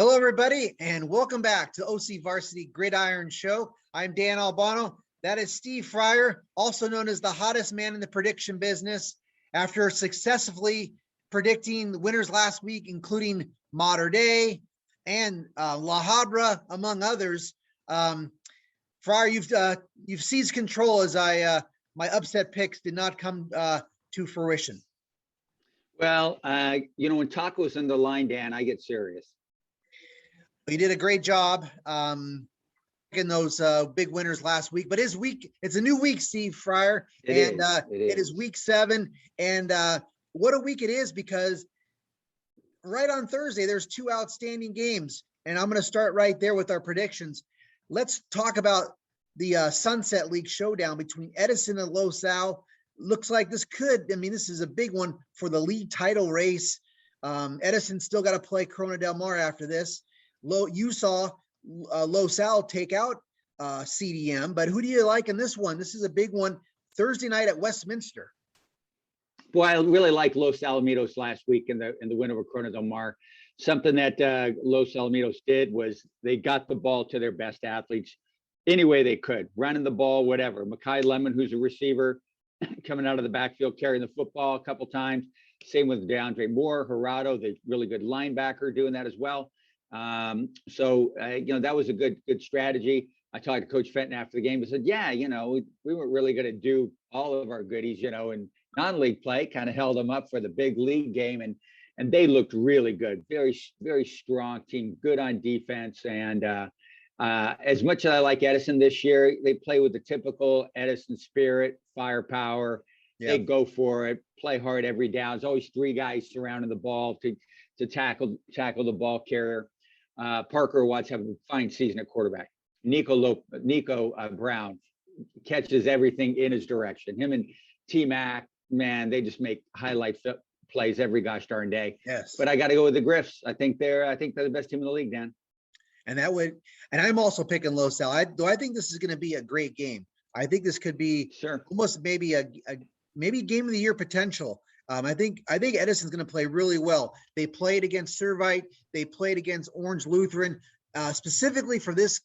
Hello, everybody, and welcome back to OCVarsity Gridiron Show. I'm Dan Albano. That is Steve Fryer, also known as the hottest man in the prediction business. After successfully predicting the winners last week, including Mater Dei and La Habra, among others, Fryer, you've seized control as my upset picks did not come to fruition. Well, when Taco's in the line, Dan, I get serious. You did a great job in those big winners last week, but it's a new week, Steve Fryer, it is week 7. And what a week it is, because right on Thursday, there's 2 outstanding games. And I'm going to start right there with our predictions. Let's talk about the Sunset League showdown between Edison and Los Al. Looks like this is a big one for the league title race. Edison still got to play Corona Del Mar after this. You saw Los Al take out CDM, but who do you like in this one? This is a big one, Thursday night at Westminster. Well, I really like Los Alamitos last week in the win over Corona Del Mar. Something that Los Alamitos did was they got the ball to their best athletes any way they could, running the ball, whatever. Makai Lemon, who's a receiver, coming out of the backfield, carrying the football a couple times. Same with DeAndre Moore, Gerardo, the really good linebacker, doing that as well. That was a good strategy. I talked to Coach Fenton after the game. He said, we weren't really going to do all of our goodies, in non-league play, kind of held them up for the big league game. And they looked really good. Very, very strong team, good on defense. And as much as I like Edison this year, they play with the typical Edison spirit, firepower. Yeah. They go for it, play hard every down. There's always 3 guys surrounding the ball to tackle the ball carrier. Parker Watts have a fine season at quarterback. Nico Brown catches everything in his direction. Him and T-Mac, man, they just make highlight plays every gosh darn day. Yes. But I got to go with the Griffs. I think they're the best team in the league, Dan. And I'm also picking Los Al. I think this is going to be a great game. I think this could be almost maybe a game of the year potential. I think Edison's going to play really well. They played against Servite. They played against Orange Lutheran, specifically for this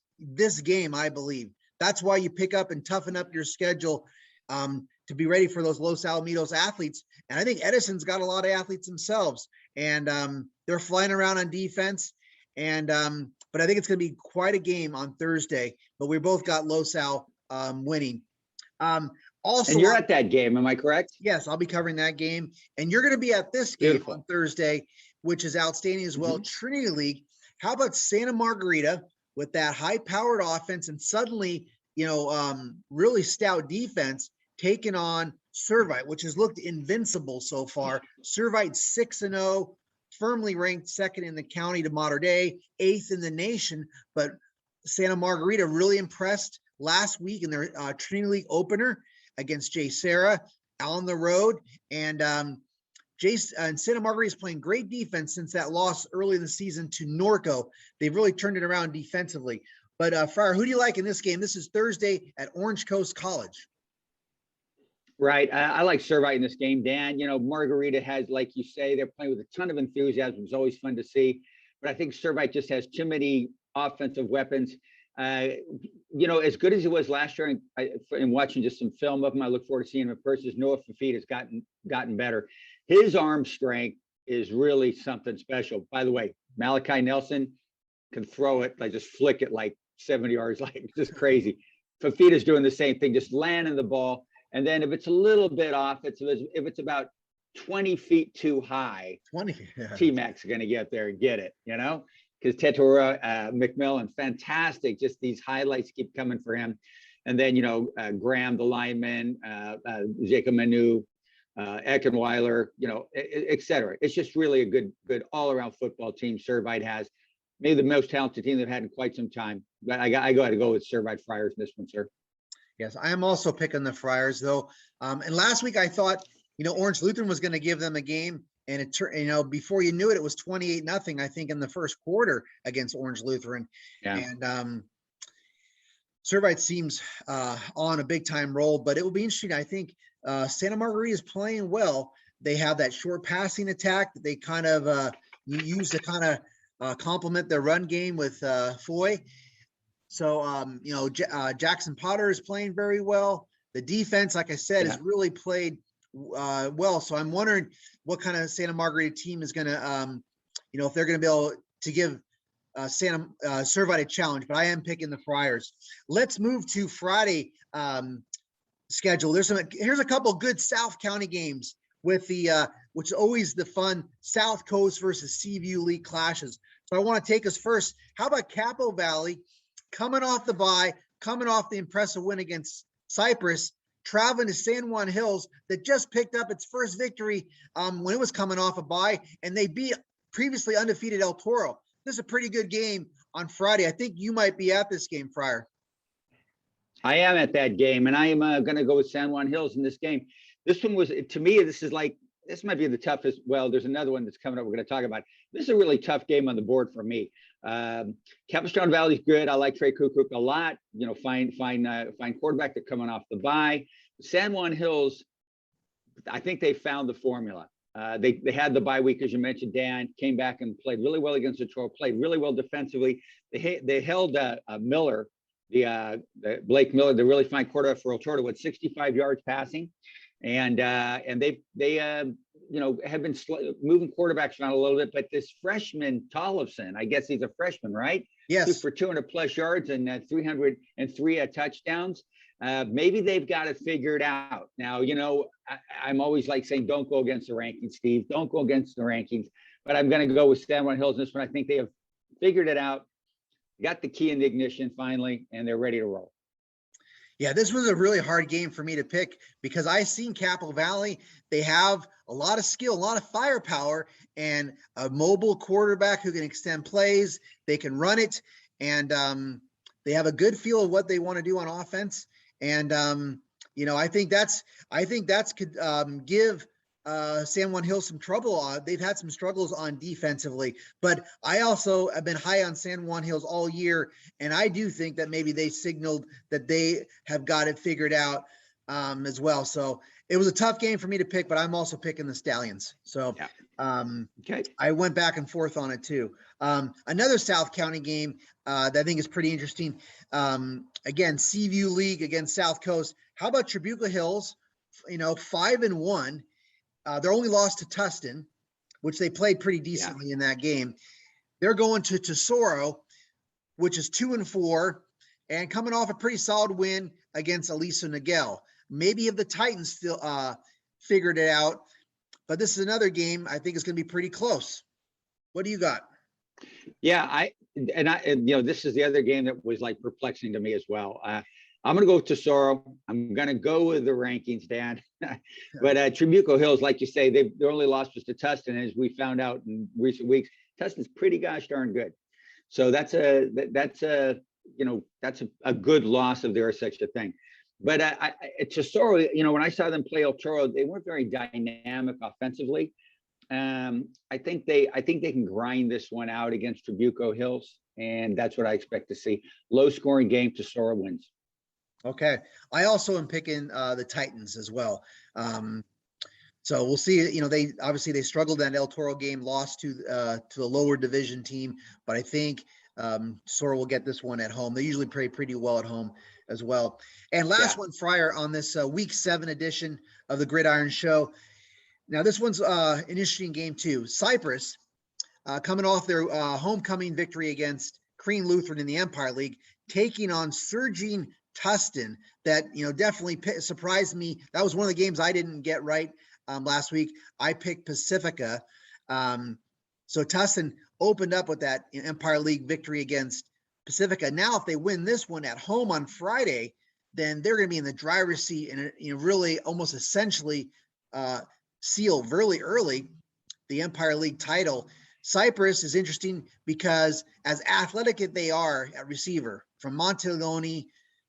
game, I believe. That's why you pick up and toughen up your schedule to be ready for those Los Alamitos athletes. And I think Edison's got a lot of athletes themselves, and they're flying around on defense. And but I think it's going to be quite a game on Thursday. But we both got Los Al winning. Also, and you're at that game, am I correct? Yes, I'll be covering that game. And you're going to be at this game on Thursday, which is outstanding as well. Trinity League. How about Santa Margarita with that high-powered offense and suddenly, really stout defense taking on Servite, which has looked invincible so far. Servite 6-0, firmly ranked 2nd in the county to Mater Dei, 8th in the nation. But Santa Margarita really impressed last week in their Trinity League opener against Jay Serra on the road. And Santa Margarita is playing great defense since that loss early in the season to Norco. They've really turned it around defensively. But Fryer, who do you like in this game? This is Thursday at Orange Coast College. Right. I like Servite in this game, Dan. Margarita has, like you say, they're playing with a ton of enthusiasm. It's always fun to see. But I think Servite just has too many offensive weapons. As good as he was last year, and watching just some film of him, I look forward to seeing him in person. Noah Fafita has gotten better. His arm strength is really something special. By the way, Malachi Nelson can throw it, just flick it like 70 yards, like just crazy. Fafita's doing the same thing, just landing the ball. And then if it's a little bit off, if it's about 20 feet too high, T-Mac's going to get there and get it, because Tetora McMillan, fantastic. Just these highlights keep coming for him. And then, Graham, the lineman, Jacob Manu, Eckenweiler, et cetera. It's just really a good all-around football team Servite has. Maybe the most talented team they've had in quite some time. But I got to go with Servite Friars in this one, sir. Yes, I am also picking the Friars, though. And last week I thought, Orange Lutheran was going to give them a game. And it turned, before you knew it, it was 28-0, I think, in the first quarter against Orange Lutheran. Yeah. And Servite seems on a big-time roll, but it will be interesting. I think Santa Margarita is playing well. They have that short passing attack that they kind of use to kind of complement their run game with Foy. So, Jackson Potter is playing very well. The defense, like I said, has really played well. So I'm wondering what kind of Santa Margarita team is going to, if they're going to be able to give Servite a challenge. But I am picking the Friars. Let's move to Friday schedule. Here's a couple good South County games with the which is always the fun South Coast versus Seaview League clashes. So I want to take us first. How about Capo Valley coming off the bye, coming off the impressive win against Cypress, traveling to San Juan Hills that just picked up its first victory when it was coming off a bye, and they beat previously undefeated El Toro. This is a pretty good game on Friday. I think you might be at this game, Friar. I am at that game, and I am going to go with San Juan Hills in this game. This one was, to me, this might be the toughest. Well, there's another one that's coming up we're going to talk about. This is a really tough game on the board for me. Capistrano Valley's good. I like Trey Kukuk a lot. Fine quarterback that's coming off the bye. San Juan Hills, I think they found the formula. They had the bye week, as you mentioned, Dan, came back and played really well against the Toro, played really well defensively. They held Miller, the Blake Miller, the really fine quarterback for El Toro, with 65 yards passing. And they have been moving quarterbacks around a little bit, but this freshman Tollefson, I guess he's a freshman, right? Yes. 2 for 200 plus yards and 303 touchdowns. Maybe they've got it figured out. Now, I'm always like saying, don't go against the rankings, Steve. Don't go against the rankings. But I'm going to go with San Juan Hills in this one. I think they have figured it out, got the key in the ignition finally, and they're ready to roll. Yeah, this was a really hard game for me to pick because I've seen Capo Valley. They have a lot of skill, a lot of firepower, and a mobile quarterback who can extend plays. They can run it, and they have a good feel of what they want to do on offense. And I think that's could give San Juan Hills some trouble. They've had some struggles on defensively, but I also have been high on San Juan Hills all year, and I do think that maybe they signaled that they have got it figured out as well. So it was a tough game for me to pick, but I'm also picking the Stallions. So okay, I went back and forth on it too. Another South County game that I think is pretty interesting. Again, Seaview League against South Coast. How about Trabuco Hills? 5-1. They're only lost to Tustin, which they played pretty decently in that game. They're going to Tesoro, which is 2-4, and coming off a pretty solid win against Aliso Niguel. Maybe if the Titans still figured it out, but this is another game I think is going to be pretty close. What do you got? Yeah, this is the other game that was like perplexing to me as well. I'm going to go with Tesoro. I'm going to go with the rankings, Dan. But Trabuco Hills, like you say, their only loss was to Tustin, as we found out in recent weeks. Tustin's pretty gosh darn good. So that's a good loss if there is such a thing. But Tesoro, when I saw them play El Toro, they weren't very dynamic offensively. I think they can grind this one out against Trabuco Hills, and that's what I expect to see. Low scoring game, Tesoro wins. Okay. I also am picking the Titans as well. So we'll see. They struggled in that El Toro game, lost to the lower division team, but I think Tesoro will get this one at home. They usually play pretty well at home as well. And last one, Friar, on this week 7 edition of the Gridiron Show. Now this one's an interesting game too. Cypress, coming off their homecoming victory against Crean Lutheran in the Empire League, taking on surging Tustin, that definitely surprised me. That was one of the games I didn't get right last week. I picked Pacifica. So Tustin opened up with that Empire League victory against Pacifica. Now, if they win this one at home on Friday, then they're going to be in the driver's seat and really almost essentially seal really early the Empire League title. Cypress is interesting because as athletic as they are at receiver, from Monteloni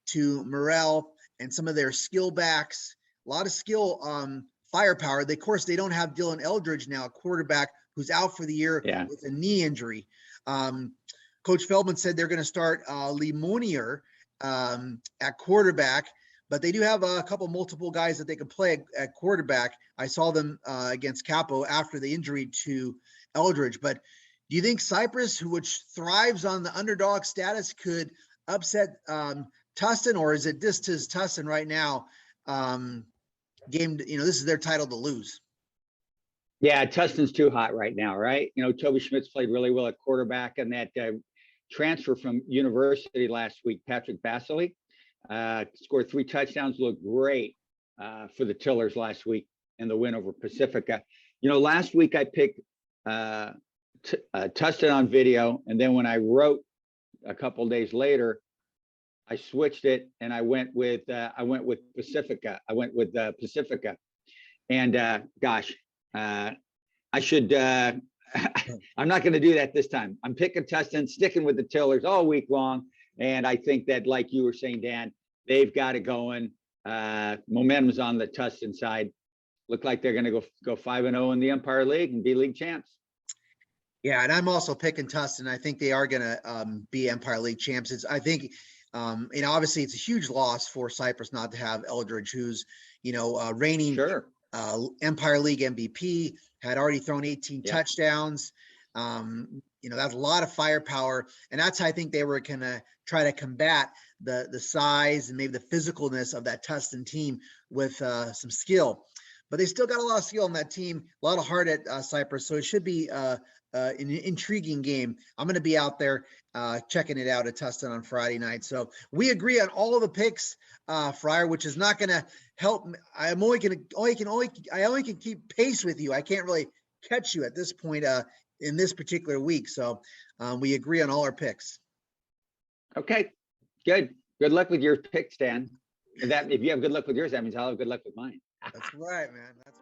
to Morel and some of their skill backs, a lot of skill firepower. Of course, they don't have Dylan Eldridge now, a quarterback who's out for the year with a knee injury. Coach Feldman said they're going to start Lee Monier at quarterback, but they do have a couple multiple guys that they can play at quarterback. I saw them against Capo after the injury to Eldridge, but Do you think Cypress, which thrives on the underdog status, could upset Tustin, or is it just his Tustin right now? Game, this is their title to lose. Yeah, Tustin's too hot right now, right? Toby Schmidt's played really well at quarterback, and that transfer from university last week, Patrick Basile, scored 3 touchdowns, looked great for the Tillers last week in the win over Pacifica. Last week I picked Tustin on video, and then when I wrote a couple of days later, I switched it and I went with Pacifica. Pacifica, and gosh, I should. I'm not going to do that this time. I'm picking Tustin, sticking with the Tillers all week long, and I think that, like you were saying, Dan, they've got it going. Momentum's on the Tustin side. Look like they're going to go 5-0 in the Empire League and be league champs. Yeah, and I'm also picking Tustin. I think they are going to be Empire League champs. I think, obviously it's a huge loss for Cypress not to have Eldridge, who's, reigning Empire League MVP, had already thrown 18 touchdowns. That's a lot of firepower, and that's how I think they were going to try to combat the size and maybe the physicalness of that Tustin team with some skill. But they still got a lot of skill on that team, a lot of heart at Cypress. So it should be an intriguing game. I'm going to be out there checking it out at Tustin on Friday night. So we agree on all of the picks, Friar, which is not going to help. I only can keep pace with you. I can't really catch you at this point in this particular week. So we agree on all our picks. Okay, good. Good luck with your picks, Dan. If you have good luck with yours, that means I'll have good luck with mine. That's right, man. That's